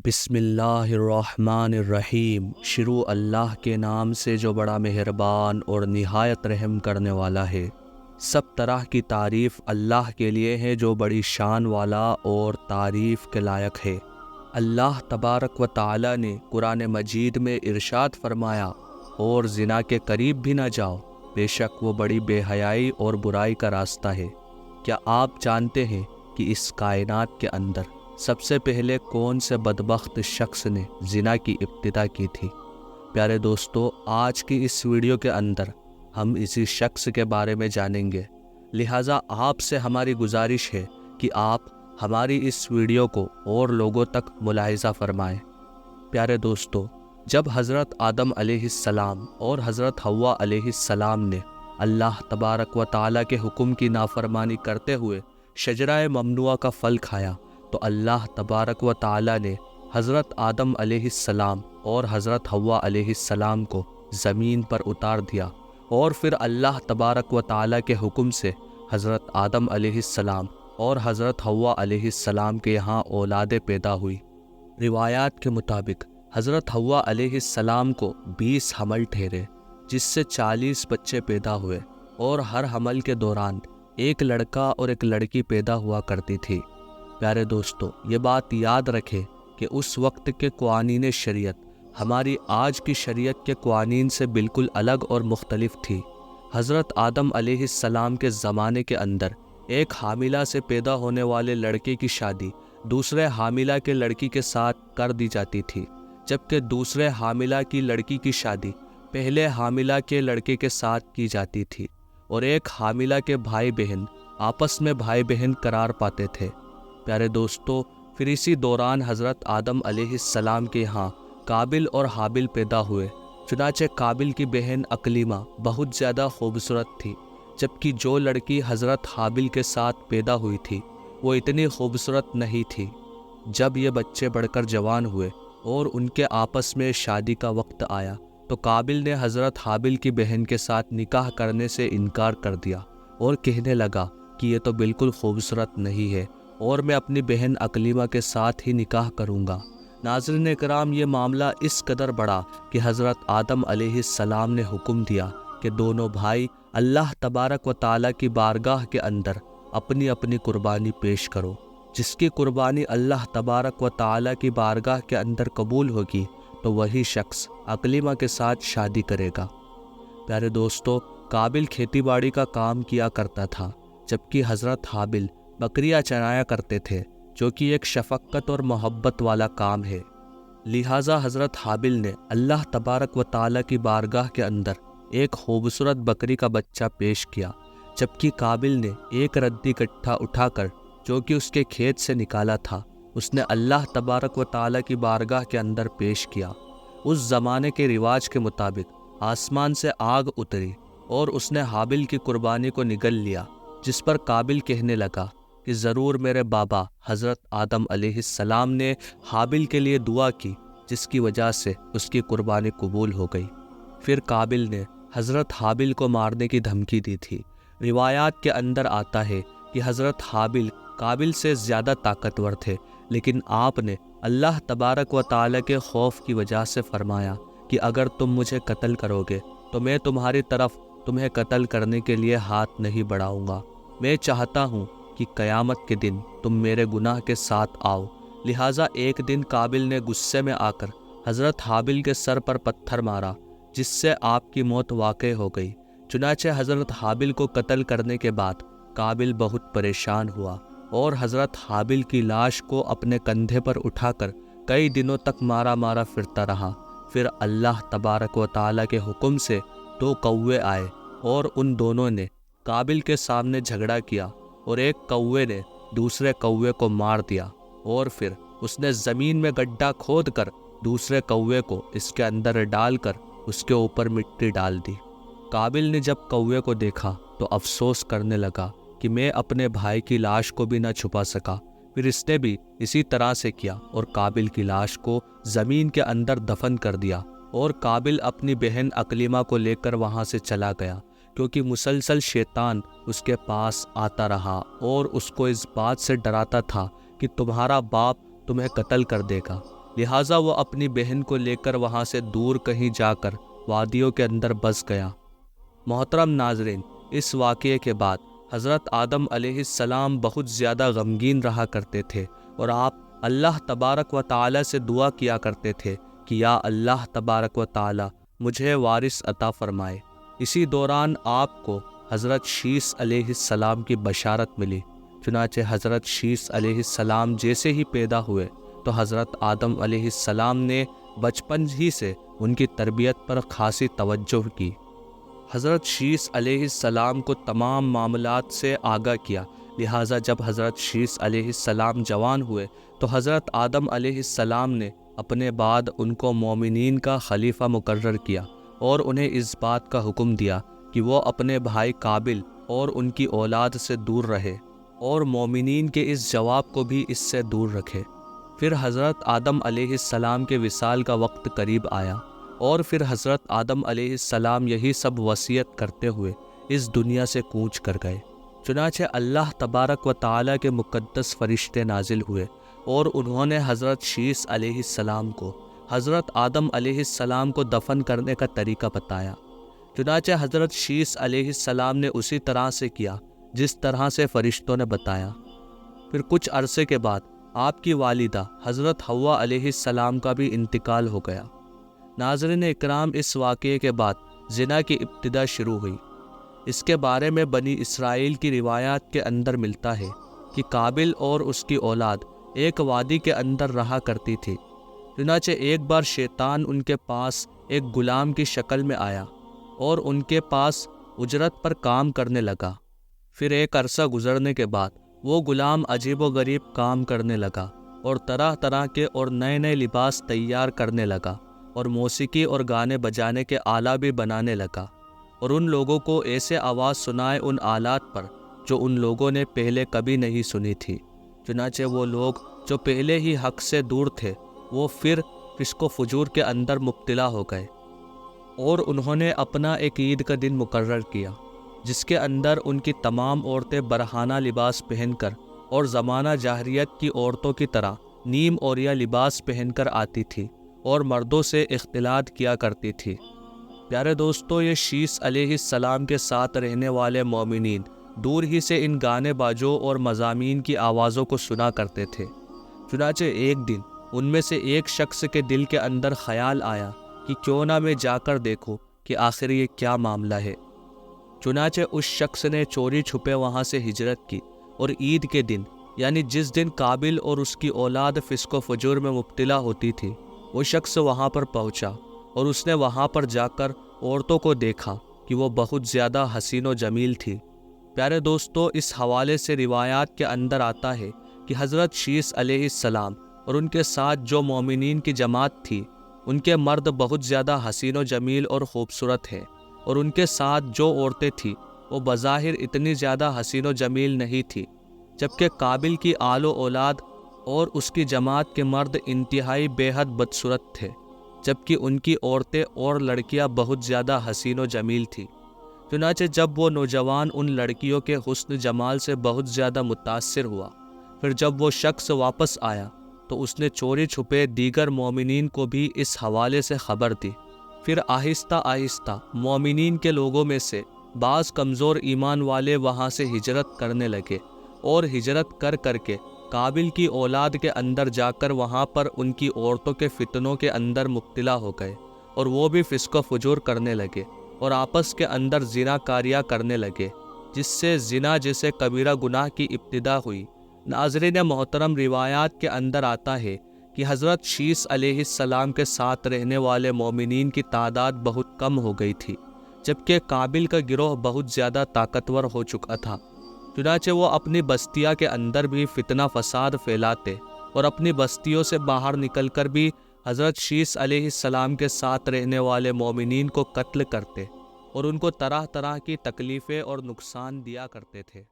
بسم اللہ الرحمن الرحیم۔ شروع اللہ کے نام سے جو بڑا مہربان اور نہایت رحم کرنے والا ہے۔ سب طرح کی تعریف اللہ کے لیے ہے جو بڑی شان والا اور تعریف کے لائق ہے۔ اللہ تبارک و تعالی نے قرآن مجید میں ارشاد فرمایا، اور زنا کے قریب بھی نہ جاؤ، بے شک وہ بڑی بے حیائی اور برائی کا راستہ ہے۔ کیا آپ جانتے ہیں کہ اس کائنات کے اندر سب سے پہلے کون سے بدبخت شخص نے زنا کی ابتدا کی تھی؟ پیارے دوستو، آج کی اس ویڈیو کے اندر ہم اسی شخص کے بارے میں جانیں گے، لہٰذا آپ سے ہماری گزارش ہے کہ آپ ہماری اس ویڈیو کو اور لوگوں تک ملاحظہ فرمائیں۔ پیارے دوستو، جب حضرت آدم علیہ السلام اور حضرت حوا علیہ السلام نے اللہ تبارک و تعالیٰ کے حکم کی نافرمانی کرتے ہوئے شجرہ ممنوعہ کا پھل کھایا، تو اللہ تبارک و تعالیٰ نے حضرت آدم علیہ السلام اور حضرت حوا علیہ السلام کو زمین پر اتار دیا، اور پھر اللہ تبارک و تعالیٰ کے حکم سے حضرت آدم علیہ السلام اور حضرت حوا علیہ السلام کے یہاں اولادیں پیدا ہوئی۔ روایات کے مطابق حضرت حوا علیہ السلام کو 20 حمل ٹھہرے، جس سے 40 بچے پیدا ہوئے، اور ہر حمل کے دوران ایک لڑکا اور ایک لڑکی پیدا ہوا کرتی تھی۔ پیارے دوستو، یہ بات یاد رکھیں کہ اس وقت کے قوانین شریعت ہماری آج کی شریعت کے قوانین سے بالکل الگ اور مختلف تھی۔ حضرت آدم علیہ السلام کے زمانے کے اندر ایک حاملہ سے پیدا ہونے والے لڑکے کی شادی دوسرے حاملہ کے لڑکی کے ساتھ کر دی جاتی تھی، جبکہ دوسرے حاملہ کی لڑکی کی شادی پہلے حاملہ کے لڑکے کے ساتھ کی جاتی تھی، اور ایک حاملہ کے بھائی بہن آپس میں بھائی بہن قرار پاتے تھے۔ پیارے دوستو، پھر اسی دوران حضرت آدم علیہ السلام کے یہاں قابل اور حابل پیدا ہوئے۔ چنانچہ قابل کی بہن اکلیمہ بہت زیادہ خوبصورت تھی، جبکہ جو لڑکی حضرت حابل کے ساتھ پیدا ہوئی تھی وہ اتنی خوبصورت نہیں تھی۔ جب یہ بچے بڑھ کر جوان ہوئے اور ان کے آپس میں شادی کا وقت آیا، تو قابل نے حضرت حابل کی بہن کے ساتھ نکاح کرنے سے انکار کر دیا، اور کہنے لگا کہ یہ تو بالکل خوبصورت نہیں ہے، اور میں اپنی بہن اکلیمہ کے ساتھ ہی نکاح کروں گا۔ ناظرین کرام، یہ معاملہ اس قدر بڑا کہ حضرت آدم علیہ السلام نے حکم دیا کہ دونوں بھائی اللہ تبارک و تعالیٰ کی بارگاہ کے اندر اپنی اپنی قربانی پیش کرو۔ جس کی قربانی اللہ تبارک و تعالیٰ کی بارگاہ کے اندر قبول ہوگی، تو وہی شخص اکلیمہ کے ساتھ شادی کرے گا۔ پیارے دوستو، قابل کھیتی باڑی کا کام کیا کرتا تھا، جبکہ حضرت حابل بکریاں چرایا کرتے تھے، جو کہ ایک شفقت اور محبت والا کام ہے۔ لہٰذا حضرت حابل نے اللہ تبارک و تعالیٰ کی بارگاہ کے اندر ایک خوبصورت بکری کا بچہ پیش کیا، جبکہ قابل نے ایک ردی گٹھا اٹھا کر جو کہ اس کے کھیت سے نکالا تھا، اس نے اللہ تبارک و تعالیٰ کی بارگاہ کے اندر پیش کیا۔ اس زمانے کے رواج کے مطابق آسمان سے آگ اتری اور اس نے حابل کی قربانی کو نگل لیا، جس پر قابل کہنے لگا کہ ضرور میرے بابا حضرت آدم علیہ السلام نے حابل کے لیے دعا کی، جس کی وجہ سے اس کی قربانی قبول ہو گئی۔ پھر قابل نے حضرت حابل کو مارنے کی دھمکی دی تھی۔ روایات کے اندر آتا ہے کہ حضرت حابل قابل سے زیادہ طاقتور تھے، لیکن آپ نے اللہ تبارک و تعالیٰ کے خوف کی وجہ سے فرمایا کہ اگر تم مجھے قتل کرو گے تو میں تمہاری طرف تمہیں قتل کرنے کے لیے ہاتھ نہیں بڑھاؤں گا۔ میں چاہتا ہوں کہ قیامت کے دن تم میرے گناہ کے ساتھ آؤ۔ لہٰذا ایک دن قابل نے غصے میں آ کر حضرت حابل کے سر پر پتھر مارا، جس سے آپ کی موت واقع ہو گئی۔ چنانچہ حضرت حابل کو قتل کرنے کے بعد قابل بہت پریشان ہوا، اور حضرت حابل کی لاش کو اپنے کندھے پر اٹھا کر کئی دنوں تک مارا مارا پھرتا رہا۔ پھر اللہ تبارک و تعالیٰ کے حکم سے 2 کوے آئے، اور ان دونوں نے قابل کے سامنے جھگڑا کیا، اور ایک کوے نے دوسرے کوے کو مار دیا، اور پھر اس نے زمین میں گڈھا کھود کر دوسرے کوے کو اس کے اندر ڈال کر اس کے اوپر مٹی ڈال دی۔ قابل نے جب کوے کو دیکھا تو افسوس کرنے لگا کہ میں اپنے بھائی کی لاش کو بھی نہ چھپا سکا۔ پھر اس نے بھی اسی طرح سے کیا، اور قابل کی لاش کو زمین کے اندر دفن کر دیا، اور قابل اپنی بہن اکلیمہ کو لے کر وہاں سے چلا گیا، کیونکہ مسلسل شیطان اس کے پاس آتا رہا اور اس کو اس بات سے ڈراتا تھا کہ تمہارا باپ تمہیں قتل کر دے گا۔ لہٰذا وہ اپنی بہن کو لے کر وہاں سے دور کہیں جا کر وادیوں کے اندر بس گیا۔ محترم ناظرین، اس واقعے کے بعد حضرت آدم علیہ السلام بہت زیادہ غمگین رہا کرتے تھے، اور آپ اللہ تبارک و تعالی سے دعا کیا کرتے تھے کہ یا اللہ تبارک و تعالی مجھے وارث عطا فرمائے۔ اسی دوران آپ کو حضرت شیث علیہ السلام کی بشارت ملی۔ چنانچہ حضرت شیث علیہ السلام جیسے ہی پیدا ہوئے تو حضرت آدم علیہ السلام نے بچپن ہی سے ان کی تربیت پر خاصی توجہ کی۔ حضرت شیث علیہ السلام کو تمام معاملات سے آگاہ کیا، لہٰذا جب حضرت شیث علیہ السلام جوان ہوئے تو حضرت آدم علیہ السلام نے اپنے بعد ان کو مومنین کا خلیفہ مقرر کیا، اور انہیں اس بات کا حکم دیا کہ وہ اپنے بھائی قابل اور ان کی اولاد سے دور رہے، اور مومنین کے اس جواب کو بھی اس سے دور رکھے۔ پھر حضرت آدم علیہ السلام کے وصال کا وقت قریب آیا، اور پھر حضرت آدم علیہ السلام یہی سب وصیت کرتے ہوئے اس دنیا سے کوچ کر گئے۔ چنانچہ اللہ تبارک و تعالیٰ کے مقدس فرشتے نازل ہوئے، اور انہوں نے حضرت شیث علیہ السلام کو حضرت آدم علیہ السلام کو دفن کرنے کا طریقہ بتایا۔ چنانچہ حضرت شیث علیہ السلام نے اسی طرح سے کیا جس طرح سے فرشتوں نے بتایا۔ پھر کچھ عرصے کے بعد آپ کی والدہ حضرت حوا علیہ السلام کا بھی انتقال ہو گیا۔ ناظرین اکرام، اس واقعے کے بعد زنا کی ابتدا شروع ہوئی۔ اس کے بارے میں بنی اسرائیل کی روایات کے اندر ملتا ہے کہ قابل اور اس کی اولاد ایک وادی کے اندر رہا کرتی تھی۔ چنانچہ ایک بار شیطان ان کے پاس ایک غلام کی شکل میں آیا اور ان کے پاس اجرت پر کام کرنے لگا۔ پھر ایک عرصہ گزرنے کے بعد وہ غلام عجیب و غریب کام کرنے لگا، اور طرح طرح کے اور نئے نئے لباس تیار کرنے لگا، اور موسیقی اور گانے بجانے کے آلہ بھی بنانے لگا، اور ان لوگوں کو ایسے آواز سنائے ان آلات پر جو ان لوگوں نے پہلے کبھی نہیں سنی تھی۔ چنانچہ وہ لوگ جو پہلے ہی حق سے دور تھے وہ پھر فسق و فجور کے اندر مبتلا ہو گئے، اور انہوں نے اپنا ایک عید کا دن مقرر کیا جس کے اندر ان کی تمام عورتیں برہانہ لباس پہن کر اور زمانہ جاہلیت کی عورتوں کی طرح نیم عوریہ لباس پہن کر آتی تھی اور مردوں سے اختلاط کیا کرتی تھی۔ پیارے دوستو، یہ شیث علیہ السلام کے ساتھ رہنے والے مومنین دور ہی سے ان گانے باجوں اور مضامین کی آوازوں کو سنا کرتے تھے۔ چنانچہ ایک دن ان میں سے ایک شخص کے دل کے اندر خیال آیا کہ کیوں نہ میں جا کر دیکھوں کہ آخر یہ کیا معاملہ ہے۔ چنانچہ اس شخص نے چوری چھپے وہاں سے ہجرت کی، اور عید کے دن یعنی جس دن قابل اور اس کی اولاد فسق و فجور میں مبتلا ہوتی تھی، وہ شخص وہاں پر پہنچا، اور اس نے وہاں پر جا کر عورتوں کو دیکھا کہ وہ بہت زیادہ حسین و جمیل تھی۔ پیارے دوستو، اس حوالے سے روایات کے اندر آتا ہے کہ حضرت شیث علیہ السلام اور ان کے ساتھ جو مومنین کی جماعت تھی، ان کے مرد بہت زیادہ حسین و جمیل اور خوبصورت ہیں، اور ان کے ساتھ جو عورتیں تھیں وہ بظاہر اتنی زیادہ حسین و جمیل نہیں تھی، جبکہ قابل کی آل و اولاد اور اس کی جماعت کے مرد انتہائی بے حد بدصورت تھے، جبکہ ان کی عورتیں اور لڑکیاں بہت زیادہ حسین و جمیل تھیں۔ چنانچہ جب وہ نوجوان ان لڑکیوں کے حسن جمال سے بہت زیادہ متاثر ہوا، پھر جب وہ شخص واپس آیا تو اس نے چوری چھپے دیگر مومنین کو بھی اس حوالے سے خبر دی۔ پھر آہستہ آہستہ مومنین کے لوگوں میں سے بعض کمزور ایمان والے وہاں سے ہجرت کرنے لگے، اور ہجرت کر کر کے قابل کی اولاد کے اندر جا کر وہاں پر ان کی عورتوں کے فتنوں کے اندر مبتلا ہو گئے، اور وہ بھی فسق و فجور کرنے لگے اور آپس کے اندر زنا کاریاں کرنے لگے، جس سے زنا جیسے کبیرہ گناہ کی ابتدا ہوئی۔ ناظرین محترم، روایات کے اندر آتا ہے کہ حضرت شیث علیہ السلام کے ساتھ رہنے والے مومنین کی تعداد بہت کم ہو گئی تھی، جبکہ قابل کا گروہ بہت زیادہ طاقتور ہو چکا تھا۔ چنانچہ وہ اپنی بستیاں کے اندر بھی فتنہ فساد پھیلاتے، اور اپنی بستیوں سے باہر نکل کر بھی حضرت شیث علیہ السلام کے ساتھ رہنے والے مومنین کو قتل کرتے، اور ان کو طرح طرح کی تکلیفیں اور نقصان دیا کرتے تھے۔